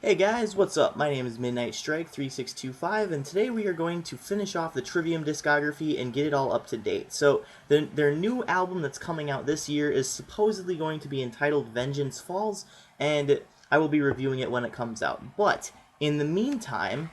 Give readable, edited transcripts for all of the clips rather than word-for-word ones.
Hey guys, what's up? My name is Midnight Strike 3625, and today we are going to finish off the Trivium discography and get it all up to date. So, their new album that's coming out this year is supposedly going to be entitled Vengeance Falls, and I will be reviewing it when it comes out. But, in the meantime,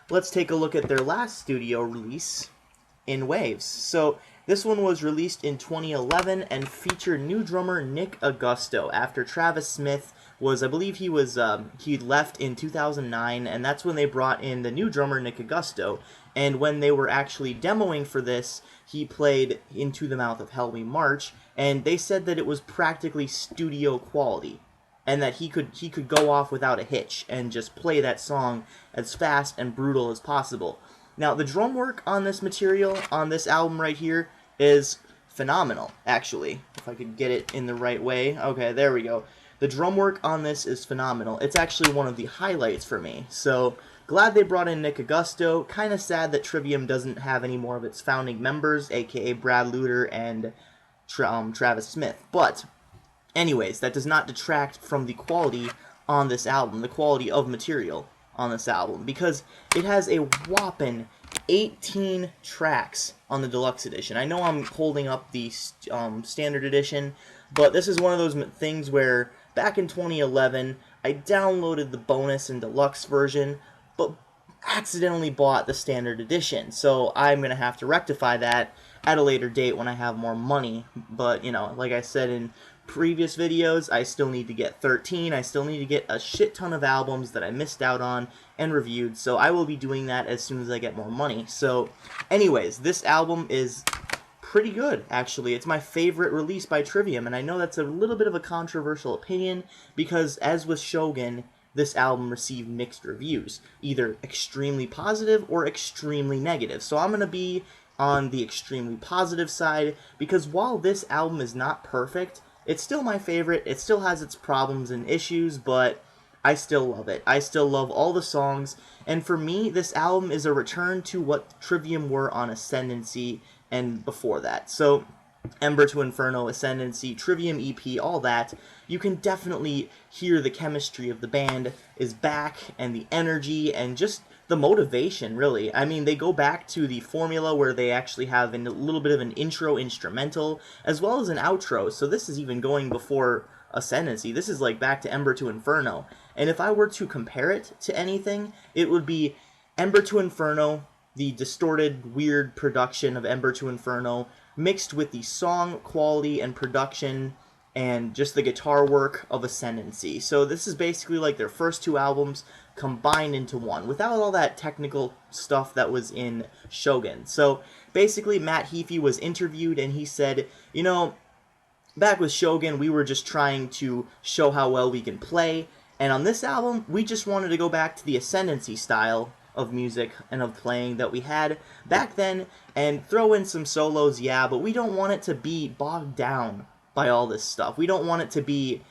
let's take a look at their last studio release, In Waves. So, this one was released in 2011 and featured new drummer Nick Augusto after Travis Smith was, I believe he left in 2009, and that's when they brought in the new drummer Nick Augusto. And when they were actually demoing for this, he played Into the Mouth of Hell We March, and they said that it was practically studio quality, and that he could go off without a hitch and just play that song as fast and brutal as possible. Now, the drum work on this material, on this album right here, is phenomenal, actually. If I could get it in the right way. Okay, there we go. The drum work on this is phenomenal. It's actually one of the highlights for me. So, glad they brought in Nick Augusto. Kind of sad that Trivium doesn't have any more of its founding members, aka Brad Luter and Travis Smith. But, anyways, that does not detract from the quality on this album, the quality of material on this album, because it has a whopping 18 tracks on the deluxe edition. I know I'm holding up the standard edition, but this is one of those things where back in 2011 I downloaded the bonus and deluxe version, but accidentally bought the standard edition, so I'm gonna have to rectify that at a later date when I have more money. But, you know, like I said in previous videos, I still need to get 13. I still need to get a shit ton of albums that I missed out on and reviewed, so I will be doing that as soon as I get more money. So, anyways, this album is pretty good, actually. It's my favorite release by Trivium, and I know that's a little bit of a controversial opinion, because as with Shogun, this album received mixed reviews, either extremely positive or extremely negative. So I'm going to be on the extremely positive side, because while this album is not perfect, it's still my favorite. It still has its problems and issues, but I still love it. I still love all the songs, and for me, this album is a return to what Trivium were on Ascendancy and before that. So, Ember to Inferno, Ascendancy, Trivium EP, all that, you can definitely hear the chemistry of the band is back, and the energy, and just the motivation, really. I mean, they go back to the formula where they actually have a little bit of an intro instrumental, as well as an outro, so this is even going before Ascendancy. This is like back to Ember to Inferno. And if I were to compare it to anything, it would be Ember to Inferno, the distorted, weird production of Ember to Inferno, mixed with the song quality and production and just the guitar work of Ascendancy. So this is basically like their first two albums combined into one, without all that technical stuff that was in Shogun. So basically, Matt Heafy was interviewed, and he said, you know, back with Shogun, we were just trying to show how well we can play, and on this album, we just wanted to go back to the Ascendancy style of music and of playing that we had back then, and throw in some solos, yeah, but we don't want it to be bogged down by all this stuff. We don't want it to be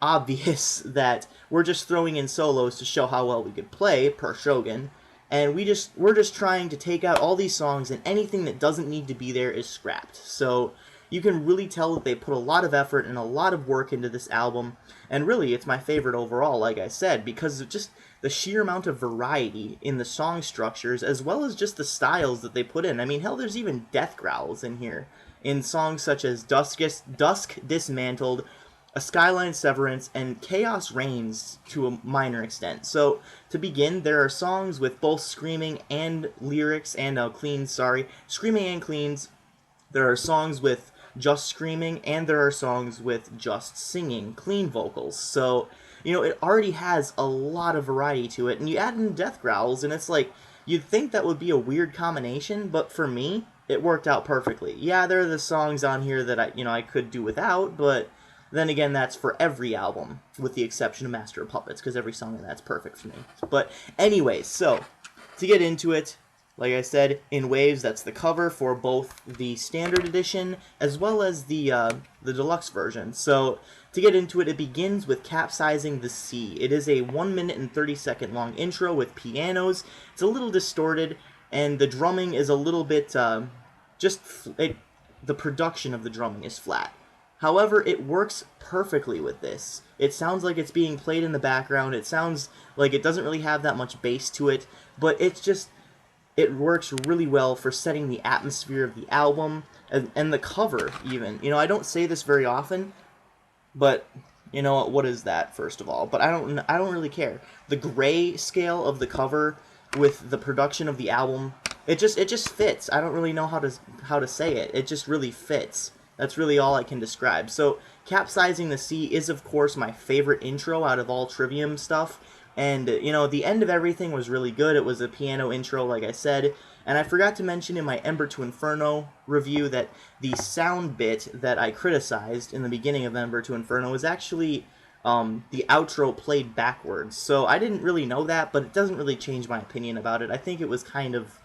obvious that we're just throwing in solos to show how well we could play, per Shogun, and we're just trying to take out all these songs, and anything that doesn't need to be there is scrapped. So you can really tell that they put a lot of effort and a lot of work into this album, and really, it's my favorite overall, like I said, because of just the sheer amount of variety in the song structures, as well as just the styles that they put in. I mean, hell, there's even death growls in here, in songs such as Dusk Dismantled, A Skyline Severance, and Chaos Reigns to a minor extent. So, to begin, there are songs with both screaming and lyrics, and screaming and cleans. There are songs with just screaming, and there are songs with just singing, clean vocals. So, you know, it already has a lot of variety to it, and you add in death growls, and it's like, you'd think that would be a weird combination, but for me, it worked out perfectly. Yeah, there are the songs on here that I could do without, but then again, that's for every album, with the exception of Master of Puppets, because every song in that's perfect for me. But anyways, so, to get into it, like I said, In Waves, that's the cover for both the standard edition as well as the deluxe version. So, to get into it, it begins with Capsizing the Sea. It is a 1 minute and 30-second long intro with pianos. It's a little distorted, and the drumming is a little bit, the production of the drumming is flat. However, it works perfectly with this. It sounds like it's being played in the background. It sounds like it doesn't really have that much bass to it, but it works really well for setting the atmosphere of the album and the cover even. You know, I don't say this very often, but you know what is that, first of all? But I don't really care. The gray scale of the cover with the production of the album, it just fits. I don't really know how to say it. It just really fits. That's really all I can describe. So, Capsizing the Sea is of course my favorite intro out of all Trivium stuff. And, you know, the end of everything was really good. It was a piano intro, like I said. And I forgot to mention in my Ember to Inferno review that the sound bit that I criticized in the beginning of Ember to Inferno was actually the outro played backwards. So I didn't really know that, but it doesn't really change my opinion about it. I think it was kind of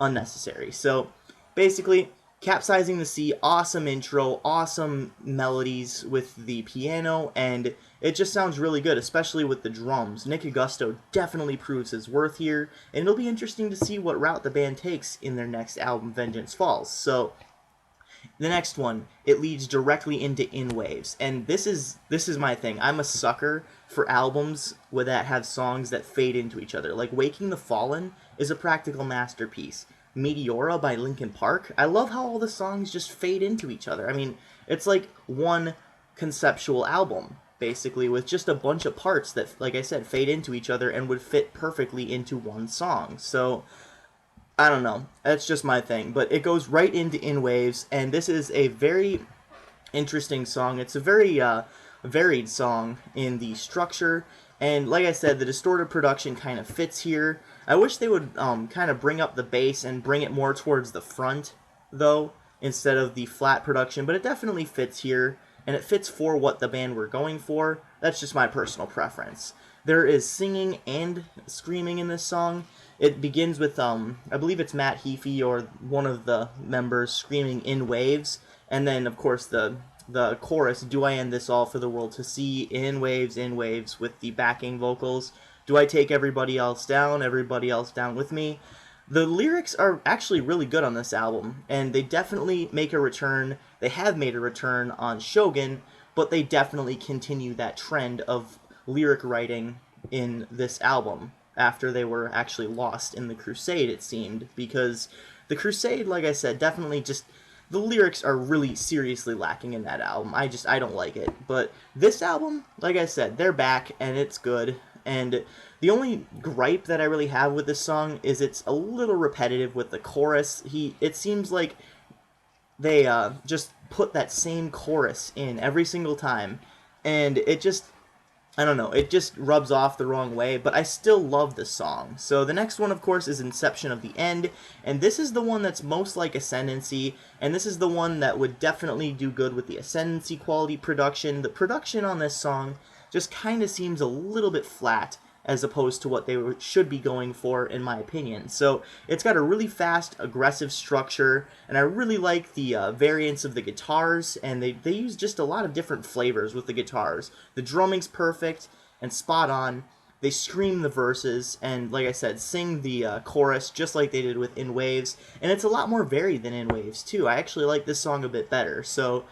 unnecessary. So, basically, Capsizing the Sea, awesome intro, awesome melodies with the piano, and it just sounds really good, especially with the drums. Nick Augusto definitely proves his worth here, and it'll be interesting to see what route the band takes in their next album, Vengeance Falls. So, the next one, it leads directly into In Waves, and this is my thing. I'm a sucker for albums that have songs that fade into each other. Like Waking the Fallen is a practical masterpiece. Meteora by Linkin Park. I love how all the songs just fade into each other. I mean, it's like one conceptual album, basically, with just a bunch of parts that, like I said, fade into each other and would fit perfectly into one song. So, I don't know. That's just my thing. But it goes right into In Waves, and this is a very interesting song. It's a very varied song in the structure, and like I said, the distorted production kind of fits here. I wish they would kind of bring up the bass and bring it more towards the front, though, instead of the flat production, but it definitely fits here, and it fits for what the band were going for. That's just my personal preference. There is singing and screaming in this song. It begins with, I believe it's Matt Heafy or one of the members screaming In Waves, and then, of course, the chorus, Do I End This All for the World to See, in waves, with the backing vocals. Do I take everybody else down with me? The lyrics are actually really good on this album, and they definitely make a return. They have made a return on Shogun, but they definitely continue that trend of lyric writing in this album after they were actually lost in the Crusade, it seemed, because the Crusade, like I said, definitely just... the lyrics are really seriously lacking in that album. I don't like it. But this album, like I said, they're back, and it's good. And the only gripe that I really have with this song is it's a little repetitive with the chorus. It seems like they just put that same chorus in every single time, and it just... I don't know, it just rubs off the wrong way, but I still love the song. So the next one, of course, is Inception of the End, and this is the one that's most like Ascendancy, and this is the one that would definitely do good with the Ascendancy quality production. The production on this song just kind of seems a little bit flat, as opposed to what they should be going for, in my opinion. So it's got a really fast, aggressive structure, and I really like the variants of the guitars, and they use just a lot of different flavors with the guitars. The drumming's perfect and spot on. They scream the verses, and like I said, sing the chorus just like they did with In Waves, and it's a lot more varied than In Waves, too. I actually like this song a bit better, so...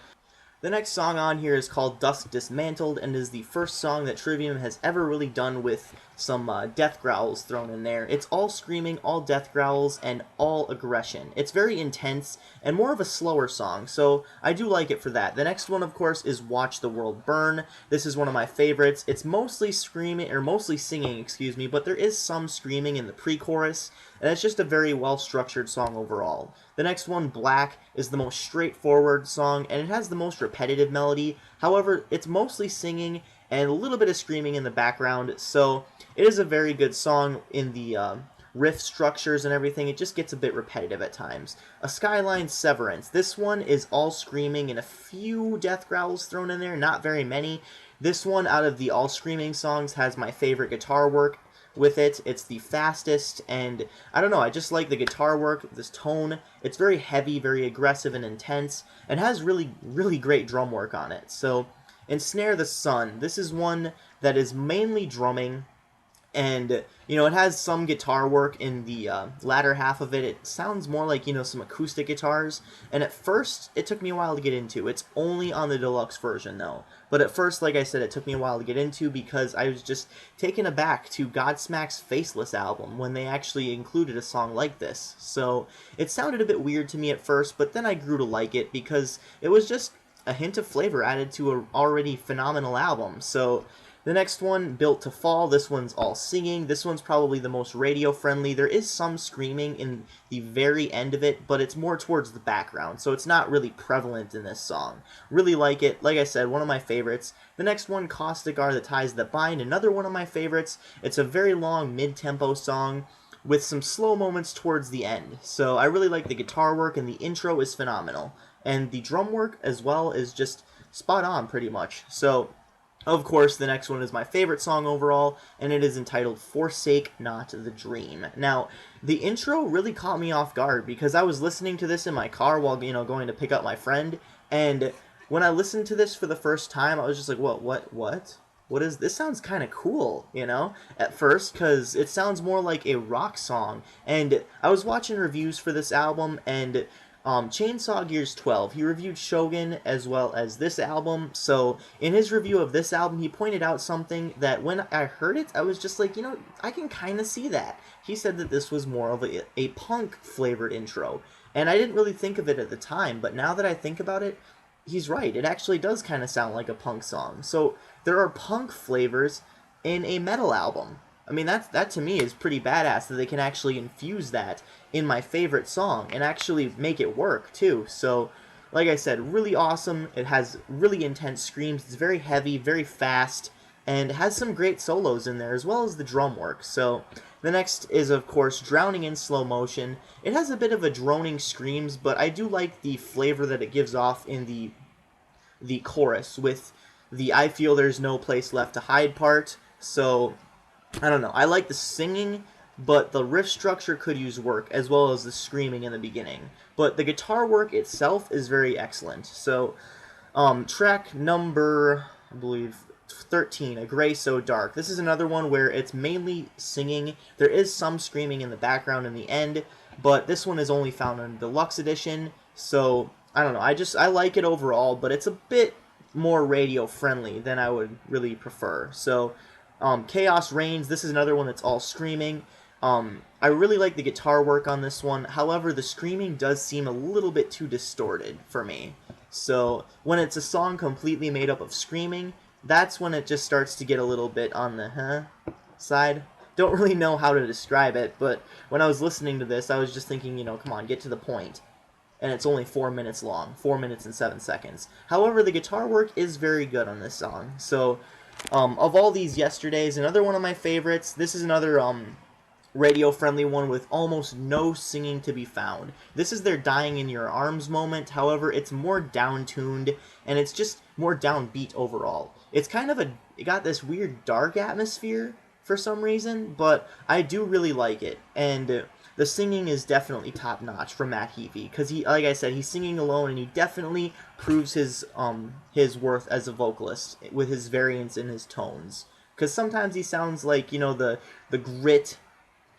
the next song on here is called Dusk Dismantled, and is the first song that Trivium has ever really done with some death growls thrown in there. It's all screaming, all death growls, and all aggression. It's very intense, and more of a slower song, so I do like it for that. The next one, of course, is Watch the World Burn. This is one of my favorites. It's mostly screaming, or mostly singing, excuse me, but there is some screaming in the pre-chorus, and it's just a very well-structured song overall. The next one, Black, is the most straightforward song, and it has the most repetitive melody. However, it's mostly singing and a little bit of screaming in the background, so it is a very good song in the riff structures and everything. It just gets a bit repetitive at times. A Skyline Severance. This one is all screaming and a few death growls thrown in there, not very many. This one, out of the all screaming songs, has my favorite guitar work with it. It's the fastest, and I don't know, I just like the guitar work, this tone. It's very heavy, very aggressive and intense, and has really, really great drum work on it. So, Ensnare the Sun. This is one that is mainly drumming, And it has some guitar work in the latter half of it. It sounds more like some acoustic guitars, and at first it took me a while to get into. It's only on the deluxe version though, but at first, like I said, it took me a while to get into because I was just taken aback to Godsmack's Faceless album when they actually included a song like this. So it sounded a bit weird to me at first, but then I grew to like it because it was just a hint of flavor added to an already phenomenal album. So the next one, Built to Fall, this one's all singing. This one's probably the most radio-friendly. There is some screaming in the very end of it, but it's more towards the background, so it's not really prevalent in this song. Really like it. Like I said, one of my favorites. The next one, Caustic Are the Ties That Bind, another one of my favorites. It's a very long mid-tempo song with some slow moments towards the end. So I really like the guitar work, and the intro is phenomenal. And the drum work as well is just spot on, pretty much. So of course, the next one is my favorite song overall, and it is entitled Forsake Not the Dream. Now, the intro really caught me off guard because I was listening to this in my car while, going to pick up my friend, and when I listened to this for the first time, I was just like, what? What is this? Sounds kind of cool, at first, because it sounds more like a rock song. And I was watching reviews for this album, and Chainsaw Gears 12, he reviewed Shogun as well as this album. So in his review of this album, he pointed out something that when I heard it, I was just like, I can kind of see that. He said that this was more of a punk flavored intro, and I didn't really think of it at the time, but now that I think about it, he's right. It actually does kind of sound like a punk song. So there are punk flavors in a metal album. I mean, that to me is pretty badass that they can actually infuse that in my favorite song and actually make it work, too. So, like I said, really awesome. It has really intense screams. It's very heavy, very fast, and it has some great solos in there, as well as the drum work. So, the next is, of course, Drowning in Slow Motion. It has a bit of a droning screams, but I do like the flavor that it gives off in the chorus with the I Feel There's No Place Left to Hide part. So I don't know. I like the singing, but the riff structure could use work, as well as the screaming in the beginning. But the guitar work itself is very excellent. So, track number, I believe, 13, A Gray So Dark. This is another one where it's mainly singing. There is some screaming in the background in the end, but this one is only found in the deluxe edition. So, I don't know. I like it overall, but it's a bit more radio friendly than I would really prefer. So, Chaos Reigns, this is another one that's all screaming. I really like the guitar work on this one. However, the screaming does seem a little bit too distorted for me. So when it's a song completely made up of screaming, that's when it just starts to get a little bit on the side. Don't really know how to describe it, but when I was listening to this, I was just thinking, come on, get to the point. And it's only 4 minutes long, 4 minutes and 7 seconds. However, the guitar work is very good on this song. So of all these yesterdays, another one of my favorites. This is another radio-friendly one with almost no singing to be found. This is their Dying in Your Arms moment. However, it's more down-tuned, and it's just more downbeat overall. It's kind of it got this weird dark atmosphere for some reason, but I do really like it. And the singing is definitely top-notch from Matt Heafy, because he, like I said, he's singing alone, and he definitely proves his worth as a vocalist with his variance in his tones. Because sometimes he sounds like, the grit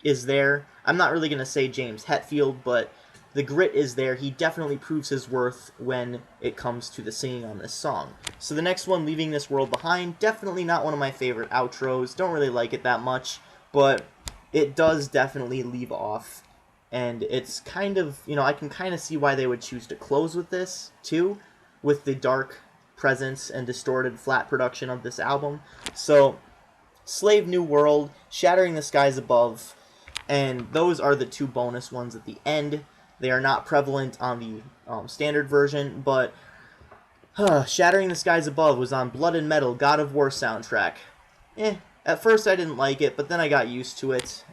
is there. I'm not really going to say James Hetfield, but the grit is there. He definitely proves his worth when it comes to the singing on this song. So the next one, Leaving This World Behind, definitely not one of my favorite outros. Don't really like it that much, but it does definitely leave off. And it's kind of, I can kind of see why they would choose to close with this, too, with the dark presence and distorted flat production of this album. So, Slave New World, Shattering the Skies Above, and those are the two bonus ones at the end. They are not prevalent on the standard version, but Shattering the Skies Above was on Blood and Metal God of War soundtrack. At first I didn't like it, but then I got used to it.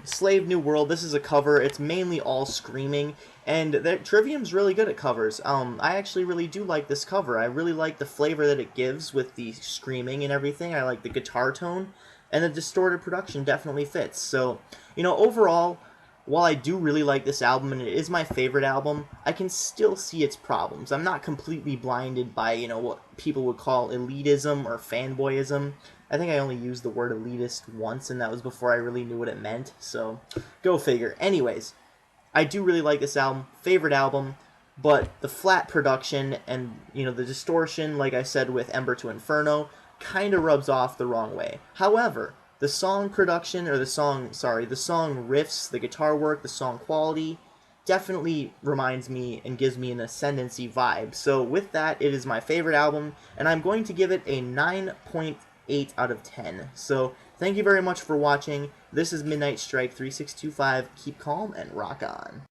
Slave New World, this is a cover. It's mainly all screaming, and Trivium's really good at covers. I actually really do like this cover. I really like the flavor that it gives with the screaming and everything. I like the guitar tone, and the distorted production definitely fits. So, overall, while I do really like this album, and it is my favorite album, I can still see its problems. I'm not completely blinded by, what people would call elitism or fanboyism, I think I only used the word elitist once, and that was before I really knew what it meant, so go figure. Anyways, I do really like this album, favorite album, but the flat production and, the distortion, like I said with Ember to Inferno, kind of rubs off the wrong way. However, the song production, or the song riffs, the guitar work, the song quality, definitely reminds me and gives me an Ascendancy vibe. So with that, it is my favorite album, and I'm going to give it a 9.8 out of 10. So thank you very much for watching. This is Midnight Strike 3625. Keep calm and rock on.